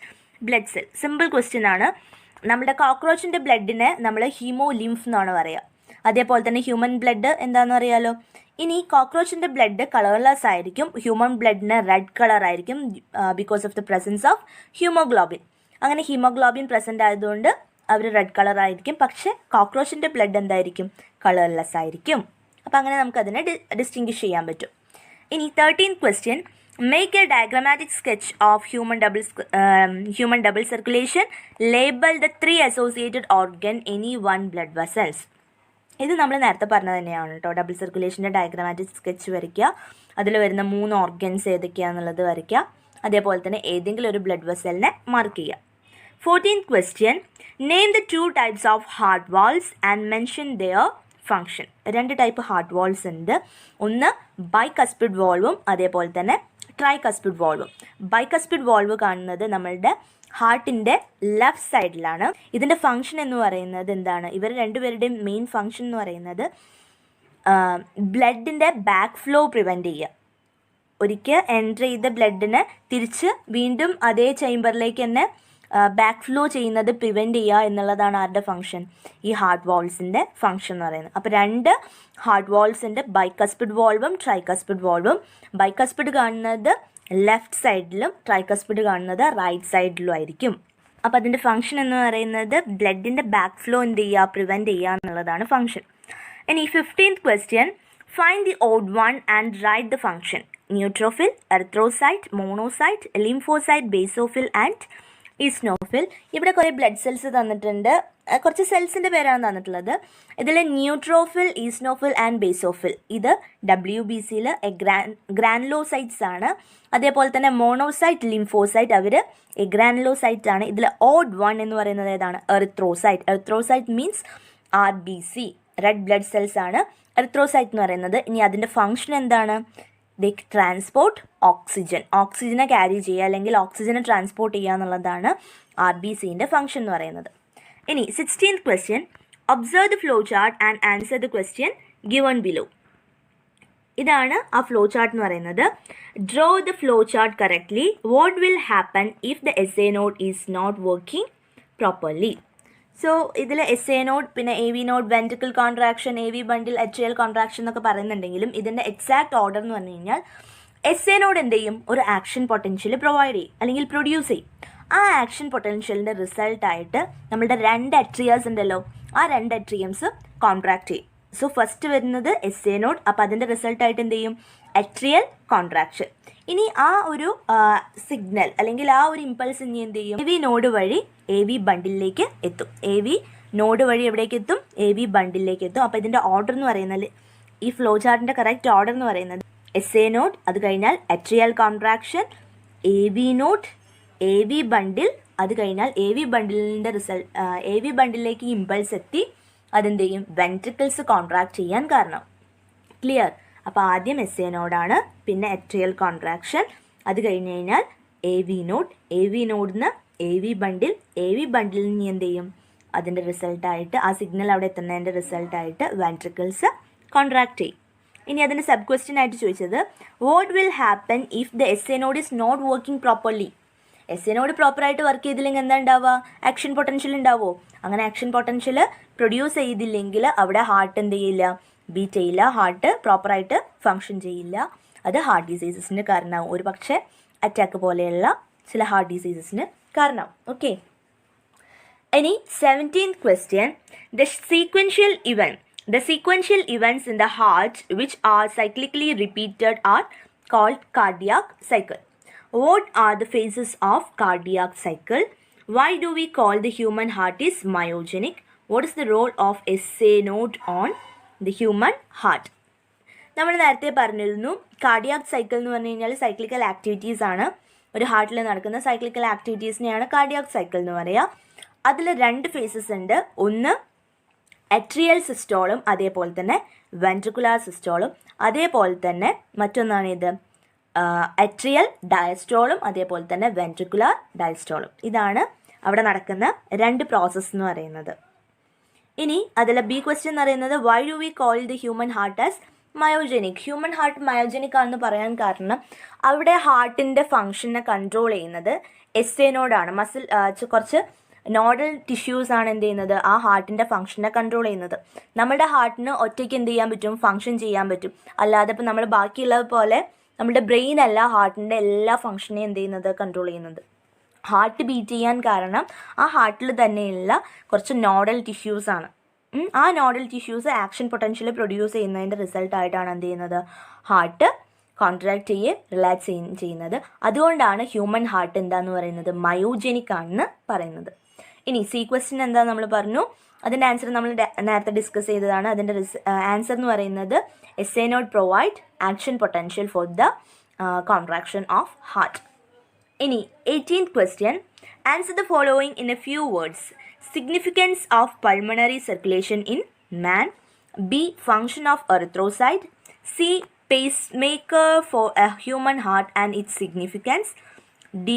blood cell? Simple question ആണ്. നമ്മുടെ കോക്രോച്ചിൻ്റെ ബ്ലഡിനെ നമ്മൾ haemolymph എന്നാണ് പറയുക. അതേപോലെ തന്നെ human blood എന്താണെന്ന് അറിയാലോ. ഇനി കോക്രോച്ചിൻ്റെ ബ്ലഡ് കളർലെസ് ആയിരിക്കും, ഹ്യൂമൻ ബ്ലഡിന് റെഡ് കളർ ആയിരിക്കും because of the presence of haemoglobin. അങ്ങനെ ഹീമോഗ്ലോബിൻ പ്രസൻ്റ് ആയതുകൊണ്ട് അവർ റെഡ് കളർ ആയിരിക്കും. പക്ഷേ കോക്രോച്ചിൻ്റെ ബ്ലഡ് എന്തായിരിക്കും? കളർലെസ് ആയിരിക്കും. അപ്പോൾ അങ്ങനെ നമുക്കതിനെ ഡിസ്റ്റിങ്വിഷ് ചെയ്യാൻ പറ്റും. ഇനി 13th question. Make a diagrammatic sketch of human double circulation. Label the 3 associated organ any one blood vessels. ഇത് നമ്മൾ നേരത്തെ പറഞ്ഞത് തന്നെയാണ് കേട്ടോ. ഡബിൾ സർക്കുലേഷൻ്റെ ഡയഗ്രാമാറ്റിക് സ്കെച്ച് വരയ്ക്കുക, അതിൽ വരുന്ന 3 ഓർഗൻസ് ഏതൊക്കെയാണെന്നുള്ളത് വരയ്ക്കുക, അതേപോലെ തന്നെ ഏതെങ്കിലും ഒരു ബ്ലഡ് വെസലിനെ മാർക്ക് ചെയ്യുക. 14th question. Name the 2 types of heart valves and mention their function. 2 type heart valves ഉണ്ട്. ഒന്ന് ബൈകസ്പിഡ് വാൾവും അതേപോലെ തന്നെ ട്രൈകസ്പിഡ് വാൾവും. ബൈകസ്പിഡ് വാൾവ് കാണുന്നത് നമ്മളുടെ ഹാർട്ടിൻ്റെ ലെഫ്റ്റ് സൈഡിലാണ്. ഇതിൻ്റെ ഫങ്ഷൻ എന്ന് പറയുന്നത് എന്താണ്? ഇവർ രണ്ടുപേരുടെയും മെയിൻ ഫങ്ഷൻ എന്ന് പറയുന്നത് ബ്ലഡിൻ്റെ ബാക്ക് ഫ്ലോ പ്രിവെൻറ്റ് ചെയ്യുക. ഒരിക്കൽ എൻ്റർ ചെയ്ത ബ്ലഡിനെ തിരിച്ച് വീണ്ടും അതേ ചേംബറിലേക്ക് തന്നെ ബാക്ക് ഫ്ലോ ചെയ്യുന്നത് പ്രിവെൻറ്റ് ചെയ്യുക എന്നുള്ളതാണ് ആരുടെ ഫങ്ഷൻ? ഈ ഹാർട്ട് വാൾവ്സിൻ്റെ ഫങ്ഷൻ എന്ന് പറയുന്നത്. അപ്പോൾ 2 ഹാർട്ട് വാൾവ്സിൻ്റെ ബൈകസ്പിഡ് വാൾവും ട്രൈകസ്പിഡ് വാൾവും. ബൈകസ്പിഡ് കാണുന്നത് ലെഫ്റ്റ് സൈഡിലും ട്രൈകസ്പിഡ് കാണുന്നത് റൈറ്റ് സൈഡിലും ആയിരിക്കും. അപ്പോൾ അതിൻ്റെ ഫങ്ഷൻ എന്ന് പറയുന്നത് ബ്ലഡിൻ്റെ ബാക്ക് ഫ്ലോ എന്ത് ചെയ്യുക? പ്രിവെൻറ്റ് ചെയ്യുക എന്നുള്ളതാണ് ഫങ്ഷൻ. ഇനി 15th question. Find the odd one and write the function. Neutrophil, erythrocyte, monocyte, lymphocyte, basophil and eosinophil. ഇവിടെ കുറേ ബ്ലഡ് സെൽസ് തന്നിട്ടുണ്ട്, കുറച്ച് സെൽസിൻ്റെ പേരാണ് തന്നിട്ടുള്ളത്. ഇതിൽ ന്യൂട്രോഫിൽ, ഈസ്നോഫിൽ ആൻഡ് ബേസോഫിൽ ഇത് WBCയിൽ ഗ്രാനുലോസൈറ്റ്സ് ആണ്. അതേപോലെ തന്നെ മോണോസൈറ്റ്, ലിംഫോസൈറ്റ് അവർ ഗ്രാനുലോസൈറ്റ് ആണ്. ഇതിൽ ഓഡ് വൺ എന്ന് പറയുന്നത് ഏതാണ്? Erythrocyte. Erythrocyte means RBC, red blood cells ആണ് എറിത്രോസൈറ്റ് എന്ന് പറയുന്നത്. ഇനി അതിൻ്റെ ഫങ്ഷൻ എന്താണ്? ദേ ട്രാൻസ്പോർട്ട് ഓക്സിജൻ, ഓക്സിജനെ ക്യാരി ചെയ്യുക അല്ലെങ്കിൽ ഓക്സിജനെ ട്രാൻസ്പോർട്ട് ചെയ്യുക എന്നുള്ളതാണ് RBCൻ്റെ ഫങ്ഷൻ എന്ന് പറയുന്നത്. ഇനി 16th question. Observe the flow chart and answer the question given below. ഇതാണ് ആ ഫ്ലോ ചാർട്ട് എന്ന് പറയുന്നത്. Draw the flow chart correctly. What will happen if the SA node is not working properly? So ഇതിൽ SA node, പിന്നെ AV node, ventricle contraction, AV ബണ്ടിൽ, atrial contraction എന്നൊക്കെ പറയുന്നുണ്ടെങ്കിലും ഇതിൻ്റെ exact order എന്ന് പറഞ്ഞു കഴിഞ്ഞാൽ SA നോഡ് എന്ത് ചെയ്യും? ഒരു ആക്ഷൻ പൊട്ടൻഷ്യൽ പ്രൊവൈഡ് ചെയ്യും അല്ലെങ്കിൽ പ്രൊഡ്യൂസ് ചെയ്യും. ആ ആക്ഷൻ പൊട്ടൻഷ്യലിൻ്റെ റിസൾട്ടായിട്ട് നമ്മളുടെ 2 അട്രിയാസ് ഉണ്ടല്ലോ, ആ 2 അട്രിയംസ് കോൺട്രാക്ട് ചെയ്യും. സോ ഫസ്റ്റ് വരുന്നത് SA നോഡ്. അപ്പോൾ അതിൻ്റെ റിസൾട്ടായിട്ട് എന്ത് ചെയ്യും? അട്രിയൽ കോൺട്രാക്ഷൻ. ഇനി ആ ഒരു സിഗ്നൽ അല്ലെങ്കിൽ ആ ഒരു ഇമ്പൾസ് ഇനി എന്ത് ചെയ്യും? AV നോഡ് വഴി AV ബണ്ടിലേക്ക് എത്തും. AV നോഡ് വഴി എവിടേക്ക് എത്തും? AV ബണ്ടിലേക്ക് എത്തും. അപ്പോൾ ഇതിൻ്റെ ഓർഡർ എന്ന് പറയുന്നത്, ഈ ഫ്ലോ ചാർട്ടിൻ്റെ കറക്റ്റ് ഓർഡർ എന്ന് പറയുന്നത് SA നോഡ്, അത് കഴിഞ്ഞാൽ അട്രിയൽ കോൺട്രാക്ഷൻ, AV നോഡ്, AV ബണ്ടിൽ, അത് കഴിഞ്ഞാൽ AV ബണ്ടിലിൻ്റെ AV ബണ്ടിലേക്ക് ഇമ്പൾസ് എത്തി അതെന്ത് ചെയ്യും? വെൻട്രിക്കിൾസ് കോൺട്രാക്ട് ചെയ്യാൻ കാരണം. ക്ലിയർ? അപ്പോൾ ആദ്യം SA നോഡാണ്, പിന്നെ അട്രിയൽ കോൺട്രാക്ഷൻ, അത് കഴിഞ്ഞ് കഴിഞ്ഞാൽ AV നോഡ്, AV നോഡിന്ന് AV ബണ്ടിൽ, AV ബണ്ടിൽ നിന്ന് എന്ത് ചെയ്യും? അതിൻ്റെ റിസൾട്ടായിട്ട് ആ സിഗ്നൽ അവിടെ എത്തുന്നതിൻ്റെ റിസൾട്ടായിട്ട് വെൻട്രിക്കിൾസ് കോൺട്രാക്ട് ചെയ്യും. ഇനി അതിൻ്റെ സബ് ക്വസ്റ്റ്യൻ ആയിട്ട് ചോദിച്ചത് what will happen if the SA node is not working properly? SA node പ്രോപ്പറായിട്ട് വർക്ക് ചെയ്തില്ലെങ്കിൽ എന്താ ഉണ്ടാവുക? ആക്ഷൻ പൊട്ടൻഷ്യൽ ഉണ്ടാവുമോ? അങ്ങനെ ആക്ഷൻ പൊട്ടൻഷ്യൽ പ്രൊഡ്യൂസ് ചെയ്തില്ലെങ്കിൽ അവിടെ ഹാർട്ട് എന്ത് ചെയ്യില്ല? ബീറ്റ് ചെയ്യില്ല, ഹാർട്ട് പ്രോപ്പറായിട്ട് ഫങ്ഷൻ ചെയ്യില്ല. അത് ഹാർട്ട് ഡിസീസസിന് കാരണമാവും, ഒരു പക്ഷേ അറ്റാക്ക് പോലെയുള്ള ചില ഹാർട്ട് ഡിസീസസിന് കാരണമാവും. ഓക്കെ. ഇനി 17th question. The sequential events in the heart which are cyclically repeated are called cardiac cycle. What are the phases of cardiac cycle? Why do we call the human heart is myogenic? What is the role of SA node on the human heart? നമ്മൾ നേരത്തെ പറഞ്ഞിരുന്നു cardiac cycle എന്ന് പറഞ്ഞു കഴിഞ്ഞാൽ cyclical activities ആണ്. ഒരു ഹാർട്ടിൽ നടക്കുന്ന cyclical ആക്ടിവിറ്റീസിനെയാണ് cardiac cycle എന്ന് പറയുക. അതിൽ 2 ഫേസസ് ഉണ്ട്. ഒന്ന് അട്രിയൽ സിസ്റ്റോളും അതേപോലെ തന്നെ വെൻട്രിക്കുലാർ സിസ്റ്റോളും, അതേപോലെ തന്നെ മറ്റൊന്നാണ് ഇത് അട്രിയൽ ഡയസ്റ്റോളും അതേപോലെ തന്നെ വെൻട്രിക്കുലർ ഡയസ്റ്റോളും. ഇതാണ് അവിടെ നടക്കുന്ന രണ്ട് പ്രോസസ്സ് എന്ന് പറയുന്നത്. ഇനി അതിലെ ബി ക്വസ്റ്റ്യൻ എന്ന് പറയുന്നത് why do we call the human heart as myogenic. Human heart myogenic ആണെന്ന് പറയാൻ കാരണം അവിടെ ഹാർട്ടിൻ്റെ ഫങ്ഷനെ കൺട്രോൾ ചെയ്യുന്നത് SA നോഡാണ്. കുറച്ച് നോഡൽ ടിഷ്യൂസ് ആണ് എന്ത് ചെയ്യുന്നത്, ആ ഹാർട്ടിൻ്റെ ഫങ്ഷനെ കൺട്രോൾ ചെയ്യുന്നത്. നമ്മുടെ ഹാർട്ടിന് ഒറ്റയ്ക്ക് എന്ത് ചെയ്യാൻ പറ്റും, ഫങ്ഷൻ ചെയ്യാൻ പറ്റും. അല്ലാതെ ഇപ്പോൾ നമ്മൾ ബാക്കിയുള്ളത് പോലെ നമ്മുടെ ബ്രെയിൻ അല്ല ഹാർട്ടിൻ്റെ എല്ലാ ഫങ്ഷനെയും എന്ത് ചെയ്യുന്നത്, കൺട്രോൾ ചെയ്യുന്നത്. ഹാർട്ട് ബീറ്റ് ചെയ്യാൻ കാരണം ആ ഹാർട്ടിൽ തന്നെയുള്ള കുറച്ച് നോഡൽ ടിഷ്യൂസ് ആണ്. ആ nodal tissues action potential produce ചെയ്യുന്നതിൻ്റെ റിസൾട്ടായിട്ടാണ് എന്ത് ചെയ്യുന്നത്, ഹാർട്ട് കോൺട്രാക്ട് റിലാക്സ് ചെയ്യുന്നത്. അതുകൊണ്ടാണ് ഹ്യൂമൻ ഹാർട്ട് എന്താന്ന് പറയുന്നത്, മയോജനിക് ആണെന്ന് പറയുന്നത്. ഇനി സി ക്വസ്റ്റ്യൻ എന്താ നമ്മൾ പറഞ്ഞു, അതിൻ്റെ ആൻസർ നമ്മൾ നേരത്തെ ഡിസ്കസ് ചെയ്തതാണ്. അതിൻ്റെ ആൻസർ എന്ന് പറയുന്നത് SA not provide action potential for the contraction of heart. ഇനി 18th question, answer the following in a few words. Significance of pulmonary circulation in man. B, function of erythrocyte. C, pacemaker for a human heart and its significance. D,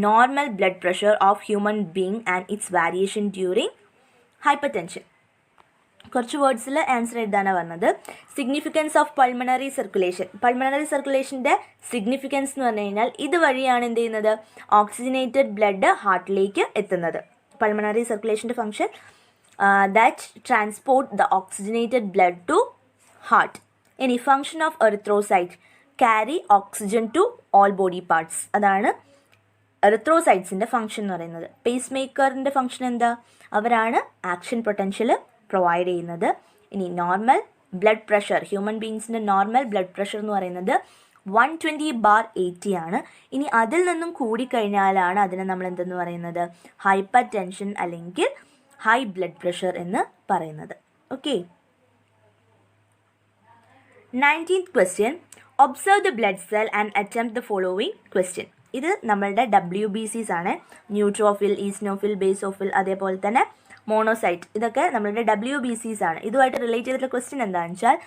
normal blood pressure of human being and its variation during hypertension. കുറച്ച് വേർഡ്സിൽ answer എഴുതാനാണ് പറഞ്ഞത്. Significance of pulmonary circulation. Pulmonary സർക്കുലേഷൻ്റെ significance എന്ന് പറഞ്ഞു കഴിഞ്ഞാൽ ഇതുവഴിയാണ് എന്ത് ചെയ്യുന്നത്, oxygenated blood ഹാർട്ടിലേക്ക് എത്തുന്നത്. പൾമണറി സർക്കുലേഷൻ്റെ function that transport the oxygenated blood to heart. ഇനി function of erythrocyte, carry oxygen to all body parts. അതാണ് എറിത്രോസൈറ്റ്സിൻ്റെ ഫംഗ്ഷൻ എന്ന് പറയുന്നത്. പേസ് മേക്കറിൻ്റെ ഫംഗ്ഷൻ എന്താ, അവരാണ് ആക്ഷൻ പൊട്ടൻഷ്യൽ പ്രൊവൈഡ് ചെയ്യുന്നത്. ഇനി നോർമൽ ബ്ലഡ് പ്രഷർ, ഹ്യൂമൻ ബീങ്സിൻ്റെ നോർമൽ ബ്ലഡ് പ്രഷർ എന്ന് പറയുന്നത് 120/80 ആണ്. ഇനി അതിൽ നിന്നും കൂടിക്കഴിഞ്ഞാലാണ് അതിനെ നമ്മൾ എന്തെന്ന് പറയുന്നത്, ഹൈപ്പർ ടെൻഷൻ അല്ലെങ്കിൽ ഹൈ ബ്ലഡ് പ്രഷർ എന്ന് പറയുന്നത്. Okay. 19th question, observe the blood cell and attempt the following question. ഇത് നമ്മളുടെ WBCs ആണ്. ന്യൂട്രോഫിൽ, ഈസ്നോഫിൽ, ബേസോഫിൽ, അതേപോലെ തന്നെ മോണോസൈറ്റ്. ഇതൊക്കെ നമ്മളുടെ WBCs ആണ്. ഇതുമായിട്ട് റിലേറ്റ് ചെയ്തിട്ടുള്ള ക്വസ്റ്റ്യൻ എന്താണെന്ന് വെച്ചാൽ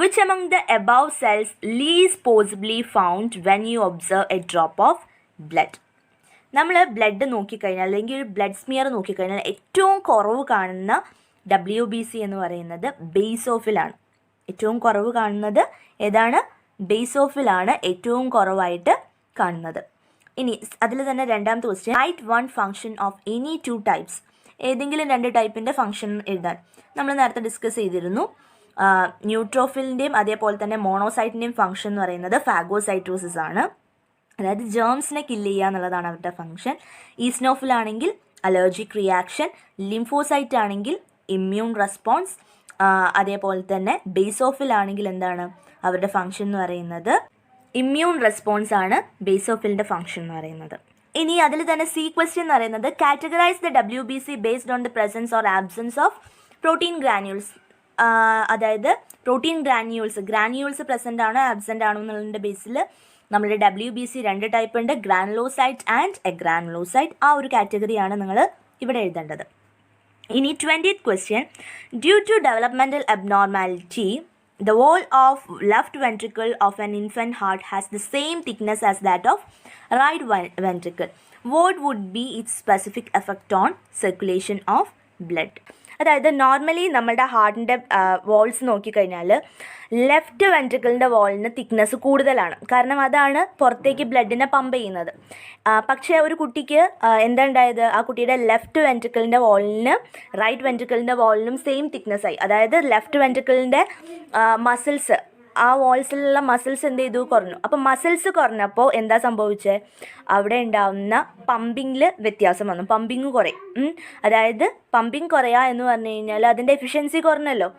which among the above cells least possibly found when you observe a drop of blood. നമ്മൾ ബ്ലഡ് നോക്കിക്കഴിഞ്ഞാൽ അല്ലെങ്കിൽ ഒരു ബ്ലഡ് സ്മിയർ നോക്കിക്കഴിഞ്ഞാൽ ഏറ്റവും കുറവ് കാണുന്ന WBC എന്ന് പറയുന്നത് ബേസോഫിലാണ്. ഏറ്റവും കുറവ് കാണുന്നത് ഏതാണ്, ബേസോഫിലാണ് ഏറ്റവും കുറവായിട്ട് കാണുന്നത്. ഇനി അതിൽ തന്നെ രണ്ടാമത്തെ question, write one function of any 2 types. ഏതെങ്കിലും 2 ടൈപ്പിൻ്റെ ഫംഗ്ഷൻ എഴുതാൻ നമ്മൾ നേരത്തെ ഡിസ്കസ് ചെയ്തിരുന്നു. ന്യൂട്രോഫിലിൻ്റെയും അതേപോലെ തന്നെ മോണോസൈറ്റിൻ്റെയും ഫംഗ്ഷൻ എന്ന് പറയുന്നത് ഫാഗോസൈറ്റോസിസ് ആണ്. അതായത് ജേംസിനെ കില്ല് ചെയ്യുക എന്നുള്ളതാണ് അവരുടെ ഫംഗ്ഷൻ. ഈസ്നോഫിലാണെങ്കിൽ അലർജിക് റിയാക്ഷൻ, ലിംഫോസൈറ്റ് ആണെങ്കിൽ ഇമ്മ്യൂൺ റെസ്പോൺസ്, അതേപോലെ തന്നെ ബേസോഫിലാണെങ്കിൽ എന്താണ് അവരുടെ ഫംഗ്ഷൻ എന്ന് പറയുന്നത് ഇമ്മ്യൂൺ റെസ്പോൺസ് ആണ് ബേസോഫിലിൻ്റെ ഫംഗ്ഷൻ എന്ന് പറയുന്നത്. ഇനി അതിൽ തന്നെ സി ക്വസ്റ്റ്യൻ എന്ന് പറയുന്നത് categorise the WBC based on the presence or absence of protein granules. അതായത് പ്രോട്ടീൻ ഗ്രാന്യൂൾസ് പ്രസൻ്റ് ആണോ ആബ്സെൻ്റ് ആണോ എന്നുള്ളതിൻ്റെ ബേസിൽ നമ്മുടെ WBC 2 ടൈപ്പ് ഉണ്ട്, ഗ്രാനുലോസൈറ്റ് ആൻഡ് എഗ്രാനുലോസൈറ്റ്. ആ ഒരു കാറ്റഗറിയാണ് നിങ്ങൾ ഇവിടെ എഴുതേണ്ടത്. ഇനി 20th question, due to developmental abnormality, the wall of left ventricle of an infant heart has the same thickness as that of right ventricle. What would be its specific effect on circulation of blood? അതായത് normally നമ്മുടെ ഹാർട്ടിൻ്റെ walls നോക്കിക്കഴിഞ്ഞാൽ left വെൻട്രിക്കിളിൻ്റെ വാളിന് thickness കൂടുതലാണ്. കാരണം അതാണ് പുറത്തേക്ക് ബ്ലഡിനെ pump ചെയ്യുന്നത്. പക്ഷേ ഒരു കുട്ടിക്ക് എന്താ ഉണ്ടായത്, ആ കുട്ടിയുടെ ലെഫ്റ്റ് വെൻട്രിക്കിളിൻ്റെ വാളിന് റൈറ്റ് വെൻട്രിക്കിളിൻ്റെ വാളിനും സെയിം തിക്നെസ് ആയി. അതായത് ലെഫ്റ്റ് വെൻട്രിക്കിളിൻ്റെ മസിൽസ്, ആ വാൾസിലുള്ള മസിൽസ് എന്ത് ചെയ്തു, കുറഞ്ഞു. അപ്പോൾ മസിൽസ് കുറഞ്ഞപ്പോൾ എന്താ സംഭവിച്ചത്, അവിടെ ഉണ്ടാവുന്ന പമ്പിങ്ങിൽ വ്യത്യാസം വന്നു. പമ്പിങ് കുറയും. അതായത് പമ്പിങ് കുറയുക എന്ന് പറഞ്ഞു കഴിഞ്ഞാൽ അതിൻ്റെ എഫിഷ്യൻസി കുറഞ്ഞല്ലോ.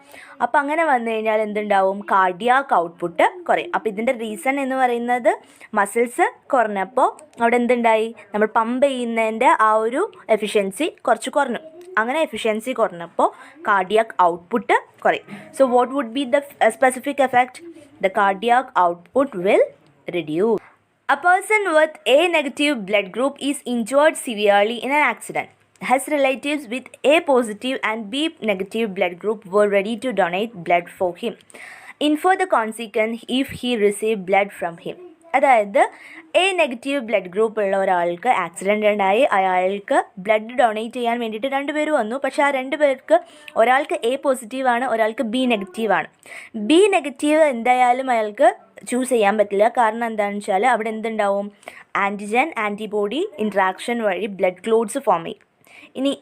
അപ്പോൾ അങ്ങനെ വന്നു കഴിഞ്ഞാൽ എന്തുണ്ടാവും, കാർഡിയാക് ഔട്ട്പുട്ട് കുറയും. അപ്പോൾ ഇതിൻ്റെ റീസൺ എന്ന് പറയുന്നത് മസിൽസ് കുറഞ്ഞപ്പോൾ അവിടെ എന്തുണ്ടായി, നമ്മൾ പമ്പ് ചെയ്യുന്നതിൻ്റെ ആ ഒരു എഫിഷ്യൻസി കുറച്ച് കുറഞ്ഞു. അങ്ങനെ എഫിഷ്യൻസി കുറഞ്ഞപ്പോൾ കാർഡിയാക് ഔട്ട്പുട്ട് കുറയും. So what would be the specific effect, the cardiac output will reduce. A person with A negative blood group is injured severely in an accident. His relatives with A positive and B negative blood group were ready to donate blood for him. Infer the consequence if he received blood from him. അതായത് A negative blood group ഉള്ള ഒരാൾക്ക് accident ഉണ്ടായി, അയാൾക്ക് blood donate ചെയ്യാൻ വേണ്ടിയിട്ട് 2 പേര് വന്നു. പക്ഷേ ആ 2 പേർക്ക് ഒരാൾക്ക് എ പോസിറ്റീവാണ്, ഒരാൾക്ക് ബി നെഗറ്റീവാണ്. ബി നെഗറ്റീവ് എന്തായാലും അയാൾക്ക് ചൂസ് ചെയ്യാൻ പറ്റില്ല. കാരണം എന്താണെന്ന് വെച്ചാൽ അവിടെ എന്തുണ്ടാവും, ആൻറ്റിജൻ ആൻറ്റിബോഡി ഇൻട്രാക്ഷൻ വഴി ബ്ലഡ് ക്ലോട്ട്സ് ഫോം ചെയ്യും. ഇനി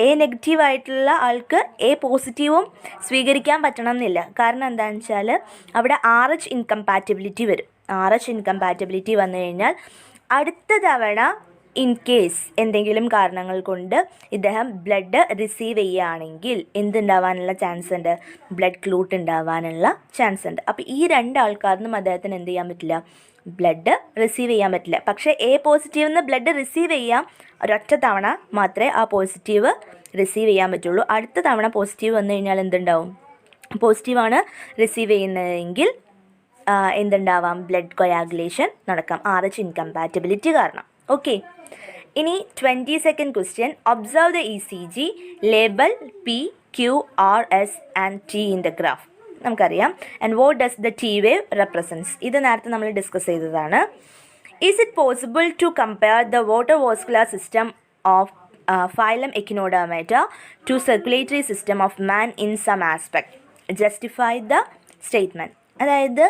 എ നെഗറ്റീവായിട്ടുള്ള ആൾക്ക് എ പോസിറ്റീവും സ്വീകരിക്കാൻ പറ്റണം എന്നില്ല. കാരണം എന്താണെന്ന് വെച്ചാൽ അവിടെ RH ഇൻകമ്പാറ്റബിലിറ്റി വരും. RH ഇൻകമ്പാറ്റബിലിറ്റി വന്നു കഴിഞ്ഞാൽ അടുത്ത തവണ ഇൻ കേസ് എന്തെങ്കിലും കാരണങ്ങൾ കൊണ്ട് ഇദ്ദേഹം ബ്ലഡ് റിസീവ് ചെയ്യുകയാണെങ്കിൽ എന്തുണ്ടാവാനുള്ള ചാൻസ് ഉണ്ട്, ബ്ലഡ് ക്ലോട്ട് ഉണ്ടാവാനുള്ള ചാൻസ് ഉണ്ട്. അപ്പോൾ ഈ 2 ആൾക്കാർക്കും അദ്ദേഹത്തിന് എന്ത് ചെയ്യാൻ പറ്റില്ല, ബ്ലഡ് റിസീവ് ചെയ്യാൻ പറ്റില്ല. പക്ഷേ എ പോസിറ്റീവ് നിന്ന് ബ്ലഡ് റിസീവ് ചെയ്യാം, ഒരൊറ്റ തവണ മാത്രമേ ആ പോസിറ്റീവ് റിസീവ് ചെയ്യാൻ പറ്റുള്ളൂ. അടുത്ത തവണ പോസിറ്റീവ് വന്നു കഴിഞ്ഞാൽ എന്തുണ്ടാവും, പോസിറ്റീവാണ് റിസീവ് ചെയ്യുന്നതെങ്കിൽ എന്തുണ്ടാവാം, ബ്ലഡ് കൊയാഗുലേഷൻ നടക്കാം, RH ഇൻകമ്പാറ്റബിലിറ്റി കാരണം. ഓക്കെ, ഇനി 22nd question. Observe the ECG, label PQRS and T in the graph. നമുക്കറിയാം. And what does the T wave represents. ഇത് നേരത്തെ നമ്മൾ ഡിസ്കസ് ചെയ്തതാണ്. Is it possible to compare the water vascular system of phylum echinodermata to circulatory system of man in some aspect? Justify the statement. അതായത്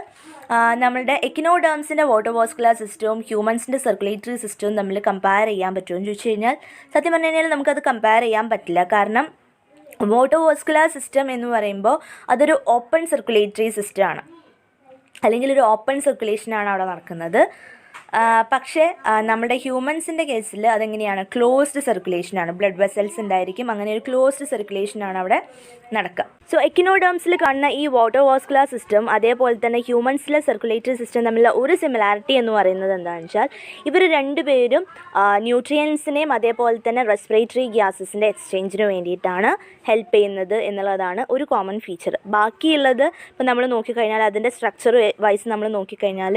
നമ്മളുടെ എക്കിനോഡേംസിൻ്റെ water vascular സിസ്റ്റവും ഹ്യൂമൻസിൻ്റെ circulatory സിസ്റ്റവും തമ്മിൽ compare ചെയ്യാൻ പറ്റുമോ എന്ന് ചോദിച്ചു കഴിഞ്ഞാൽ സത്യം പറഞ്ഞു കഴിഞ്ഞാൽ നമുക്കത് കമ്പയർ ചെയ്യാൻ പറ്റില്ല. കാരണം വാട്ടർ വാസ്കുലർ സിസ്റ്റം എന്ന് പറയുമ്പോൾ അതൊരു ഓപ്പൺ സർക്കുലേറ്ററി സിസ്റ്റമാണ്, അല്ലെങ്കിൽ ഒരു ഓപ്പൺ സർക്കുലേഷനാണ് അവിടെ നടക്കുന്നത്. പക്ഷേ നമ്മുടെ ഹ്യൂമൻസിൻ്റെ കേസിൽ അതെങ്ങനെയാണ്, ക്ലോസ്ഡ് സർക്കുലേഷനാണ്. ബ്ലഡ് വെസൽസ് ഉണ്ടായിരിക്കും, അങ്ങനെ ഒരു ക്ലോസ്ഡ് സർക്കുലേഷനാണ് അവിടെ നടക്കുക. സോ എക്കിനോഡേംസിൽ കാണുന്ന ഈ വാട്ടർ വാസ്കുലർ സിസ്റ്റം അതേപോലെ തന്നെ ഹ്യൂമൻസിലെ സർക്കുലേറ്ററി സിസ്റ്റം തമ്മിലുള്ള ഒരു സിമിലാരിറ്റി എന്ന് പറയുന്നത് എന്താണെന്ന് വെച്ചാൽ ഇവർ 2 പേരും ന്യൂട്രിയൻസിനെയും അതേപോലെ തന്നെ റെസ്പിറേറ്ററി ഗ്യാസസിൻ്റെ എക്സ്ചേഞ്ചിന് വേണ്ടിയിട്ടാണ് ഹെൽപ്പ് ചെയ്യുന്നത് എന്നുള്ളതാണ് ഒരു കോമൺ ഫീച്ചർ. ബാക്കിയുള്ളത് ഇപ്പോൾ നമ്മൾ നോക്കിക്കഴിഞ്ഞാൽ അതിൻ്റെ സ്ട്രക്ചർ വൈസ് നമ്മൾ നോക്കിക്കഴിഞ്ഞാൽ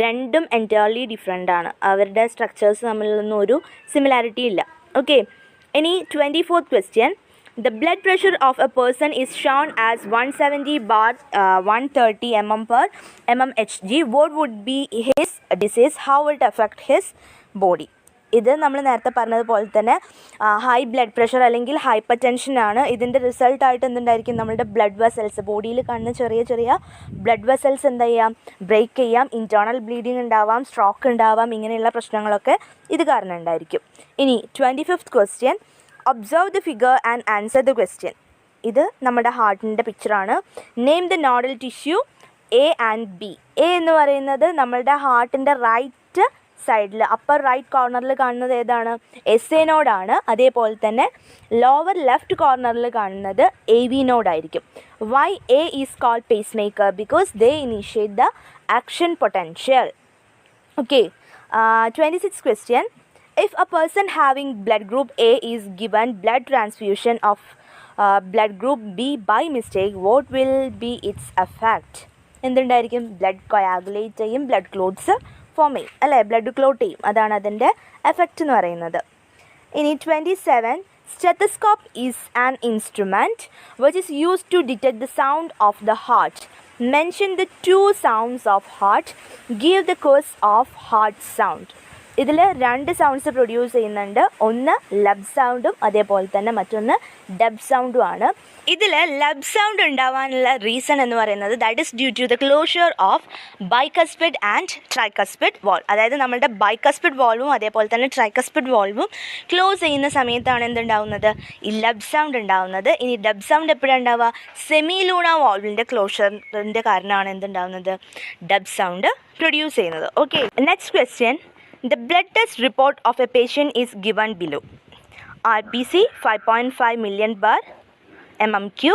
രണ്ടും എൻറ്റയർലി ഡിഫറെൻ്റ് ആണ്. അവരുടെ സ്ട്രക്ചേഴ്സ് തമ്മിലൊന്നും ഒരു സിമിലാരിറ്റി ഇല്ല. ഓക്കെ, ഇനി 24th question. The blood pressure of a person is shown as 170/130 mm/Hg. What would be his disease? How will it affect his body? ഇത് നമ്മൾ നേരത്തെ പറഞ്ഞതുപോലെ തന്നെ ഹൈ ബ്ലഡ് പ്രഷർ അല്ലെങ്കിൽ ഹൈപ്പർ ടെൻഷനാണ്. ഇതിൻ്റെ റിസൾട്ടായിട്ട് എന്തുണ്ടായിരിക്കും, നമ്മളുടെ ബ്ലഡ് വെസൽസ്, ബോഡിയിൽ കാണുന്ന ചെറിയ ചെറിയ ബ്ലഡ് വെസൽസ് എന്ത് ചെയ്യാം, ബ്രേക്ക് ചെയ്യാം, ഇൻറ്റേർണൽ ബ്ലീഡിങ് ഉണ്ടാവാം, സ്ട്രോക്ക് ഉണ്ടാവാം, ഇങ്ങനെയുള്ള പ്രശ്നങ്ങളൊക്കെ ഇത് കാരണം ഉണ്ടായിരിക്കും. ഇനി 25th question. Observe the figure and answer the question. ഇത് നമ്മുടെ ഹാർട്ടിൻ്റെ പിക്ചറാണ്. Name the nodal tissue A and B. A എന്ന് പറയുന്നത് നമ്മളുടെ ഹാർട്ടിൻ്റെ റൈറ്റ് സൈഡിൽ അപ്പർ റൈറ്റ് കോർണറിൽ കാണുന്നത് ഏതാണ്, SA നോഡാണ്. അതേപോലെ തന്നെ ലോവർ ലെഫ്റ്റ് കോർണറിൽ കാണുന്നത് AV നോഡായിരിക്കും. Why A is called pacemaker? Because they initiate the action potential. Okay, 26th question. If a person having blood group A is given blood transfusion of blood group B by mistake, what will be its effect? എന്തുണ്ടായിരിക്കും, blood coagulate ചെയ്യും, blood clots form ചെയ്യും, അല്ലേ, blood clot ചെയ്യും. അതാണ് അതിൻ്റെ effect എന്ന് പറയുന്നത്. ഇനി 27. Stethoscope is an instrument which is used to detect the sound of the heart. Mention the 2 sounds of heart. Give the cause of heart sound. ഇതിൽ 2 sounds produce ചെയ്യുന്നുണ്ട്. ഒന്ന് ലബ് സൗണ്ടും അതേപോലെ തന്നെ മറ്റൊന്ന് ഡബ് സൗണ്ടും ആണ്. ഇതിൽ ലബ് സൗണ്ട് ഉണ്ടാവാനുള്ള റീസൺ എന്ന് പറയുന്നത് that is due to the closure of bicuspid and tricuspid valve. അതായത് നമ്മുടെ ബൈകസ്പിഡ് വാൾവും അതേപോലെ തന്നെ ട്രൈകസ്പിഡ് വാൾവും ക്ലോസ് ചെയ്യുന്ന സമയത്താണ് എന്തുണ്ടാവുന്നത്, ഈ ലബ് സൗണ്ട് ഉണ്ടാവുന്നത്. ഇനി ഡബ് സൗണ്ട് എപ്പോഴാണ് ഉണ്ടാവുക, സെമി ലൂണ വാൾവിൻ്റെ ക്ലോഷറിൻ്റെ കാരണമാണ് എന്തുണ്ടാവുന്നത്, ഡബ് സൗണ്ട് പ്രൊഡ്യൂസ് ചെയ്യുന്നത്. Okay, next question. The blood test report of a patient is given below. RBC 5.5 million per mm3,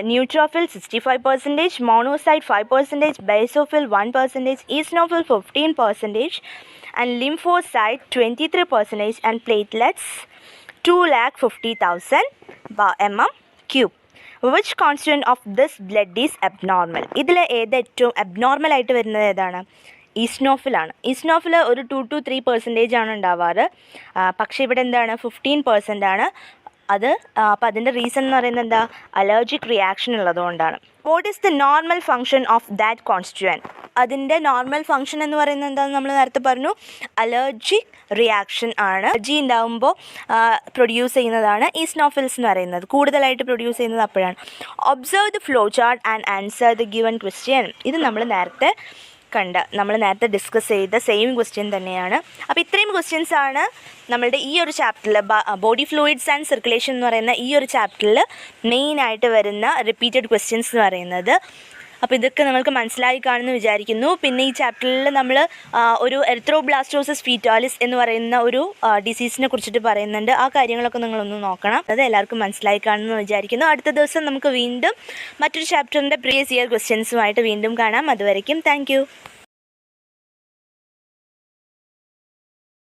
neutrophil 65%, monocyte 5%, basophil 1%, eosinophil 15%, and lymphocyte 23%, and platelets 250,000 mm3. Which constituent of this blood is abnormal? ഇതിൽ ഏറ്റവും abnormal ആയിട്ട് വരുന്നത് ഏതാണ്, ഈസ്നോഫിലാണ്. Eosinophil ഒരു 2 to 3% ആണ് ഉണ്ടാവാറ്. പക്ഷേ ഇവിടെ എന്താണ് 15% ആണ്. അത് അപ്പോൾ അതിൻ്റെ റീസൺ എന്ന് പറയുന്നത് എന്താ, അലർജിക് റിയാക്ഷൻ ഉള്ളതുകൊണ്ടാണ്. What is the normal function of that constituent? അതിൻ്റെ നോർമൽ ഫങ്ഷൻ എന്ന് പറയുന്നത് എന്താണെന്ന് നമ്മൾ നേരത്തെ പറഞ്ഞു, അലർജിക് റിയാക്ഷൻ ആണ്. അലർജി ഉണ്ടാകുമ്പോൾ പ്രൊഡ്യൂസ് ചെയ്യുന്നതാണ് ഈസ്നോഫിൽസ് എന്ന് പറയുന്നത്. കൂടുതലായിട്ട് പ്രൊഡ്യൂസ് ചെയ്യുന്നത് അപ്പോഴാണ്. Observe the flow chart and answer the given question. ഇത് നമ്മൾ നേരത്തെ ഡിസ്കസ് ചെയ്ത സെയിം ക്വസ്റ്റ്യൻ തന്നെയാണ്. അപ്പോൾ ഇത്രയും ക്വസ്റ്റ്യൻസ് ആണ് നമ്മളുടെ ഈ ഒരു ചാപ്റ്ററിൽ ബോഡി ഫ്ലൂയിഡ്സ് ആൻഡ് സർക്കുലേഷൻ എന്ന് പറയുന്ന ഈ ഒരു ചാപ്റ്ററിൽ മെയിനായിട്ട് വരുന്ന റിപ്പീറ്റഡ് ക്വസ്റ്റ്യൻസ് എന്ന് പറയുന്നത്. അപ്പോൾ ഇതൊക്കെ നമുക്ക് മനസ്സിലായി കാണുമെന്ന് വിചാരിക്കുന്നു. പിന്നെ ഈ ചാപ്റ്ററിൽ നമ്മൾ ഒരു എറിത്രോബ്ലാസ്റ്റോസിസ് ഫീറ്റാലിസ് എന്ന് പറയുന്ന ഒരു ഡിസീസിനെ കുറിച്ചിട്ട് പറയുന്നുണ്ട്. ആ കാര്യങ്ങളൊക്കെ നിങ്ങളൊന്ന് നോക്കണം. അത് എല്ലാവർക്കും മനസ്സിലായി കാണുമെന്ന് വിചാരിക്കുന്നു. അടുത്ത ദിവസം നമുക്ക് വീണ്ടും മറ്റൊരു ചാപ്റ്ററിൻ്റെ പ്രീവിയസ് ഇയർ ക്വസ്റ്റ്യൻസുമായിട്ട് വീണ്ടും കാണാം. അതുവരയ്ക്കും താങ്ക് യു.